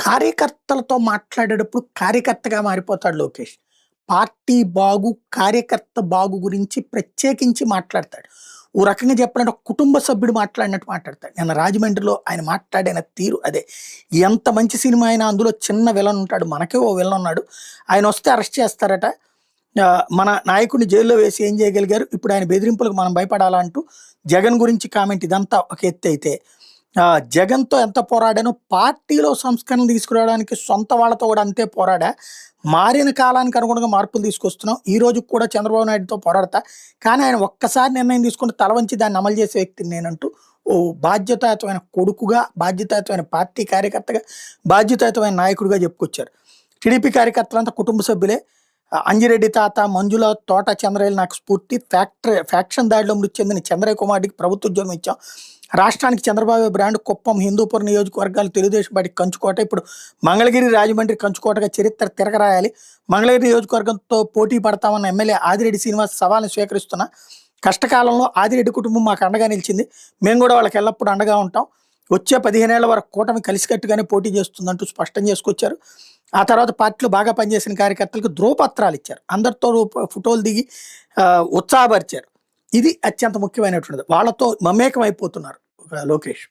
కార్యకర్తలతో మాట్లాడేటప్పుడు కార్యకర్తగా మారిపోతాడు లోకేష్. పార్టీ బాగు, కార్యకర్త బాగు గురించి ప్రత్యేకించి మాట్లాడతాడు. ఓ రకంగా చెప్పాలంటే ఒక కుటుంబ సభ్యుడు మాట్లాడినట్టు మాట్లాడతాడు. నిన్న రాజమండ్రిలో ఆయన మాట్లాడిన తీరు అదే. ఎంత మంచి సినిమా అయినా అందులో చిన్న విలన్ ఉంటాడు. మనకే ఓ విలన్ ఉన్నాడు. ఆయనొస్తే అరెస్ట్ చేస్తారట. మన నాయకుడిని జైల్లో వేసి ఏం చేయగలిగారు? ఇప్పుడు ఆయన బెదిరింపులకు మనం భయపడాలా అంటూ జగన్ గురించి కామెంట్ ఇదంతా ఒక ఎత్తయితే జగన్‌తో ఎంత పోరాడానో పార్టీలో సంస్కరణలు తీసుకురావడానికి సొంత వాళ్ళతో కూడా అంతే పోరాడా. మారిన కాలానికి అనుగుణంగా మార్పులు తీసుకొస్తున్నాం. ఈ రోజుకి కూడా చంద్రబాబు నాయుడుతో పోరాడతా. కానీ ఆయన ఒక్కసారి నిర్ణయం తీసుకుంటే తల వంచి దాన్ని అమలు చేసే వ్యక్తిని నేనంటూ ఓ బాధ్యతాయుతమైన కొడుకుగా, బాధ్యతాయుతమైన పార్టీ కార్యకర్తగా, బాధ్యతాయుతమైన నాయకుడిగా చెప్పుకొచ్చారు. టీడీపీ కార్యకర్తలంతా కుటుంబ సభ్యులే. అంజిరెడ్డి తాత, మంజుల, తోట చంద్రయ్యలు నాకు స్ఫూర్తి. ఫ్యాక్షన్ దాడిలో మృతి చెందిన చంద్రయ్య కుమారుడికి ప్రభుత్వ ఉద్యోగం ఇచ్చాం. రాష్ట్రానికి చంద్రబాబు బ్రాండ్ కుప్పం, హిందూపురం నియోజకవర్గాలు తెలుగుదేశం పార్టీ కంచుకోట. ఇప్పుడు మంగళగిరి, రాజమండ్రి కంచుకోటగా చరిత్ర తిరగరాయాలి. మంగళగిరి నియోజకవర్గంతో పోటీ పడతామన్న ఎమ్మెల్యే ఆదిరెడ్డి శ్రీనివాస్ సవాల్ని స్వీకరిస్తున్నా. కష్టకాలంలో ఆదిరెడ్డి కుటుంబం మాకు అండగా నిలిచింది. మేము కూడా వాళ్ళకి ఎల్లప్పుడూ అండగా ఉంటాం. వచ్చే 15 ఏళ్ల వరకు కూటమి కలిసికట్టుగానే పోటీ చేస్తుందంటూ స్పష్టం చేసుకొచ్చారు. ఆ తర్వాత పార్టీలో బాగా పనిచేసిన కార్యకర్తలకు ధ్రువపత్రాలు ఇచ్చారు. అందరితో ఫోటోలు దిగి ఉత్సాహపరిచారు. ఇది అత్యంత ముఖ్యమైనటువంటిది. వాళ్ళతో మమేకం అయిపోతున్నారు లోకేష్.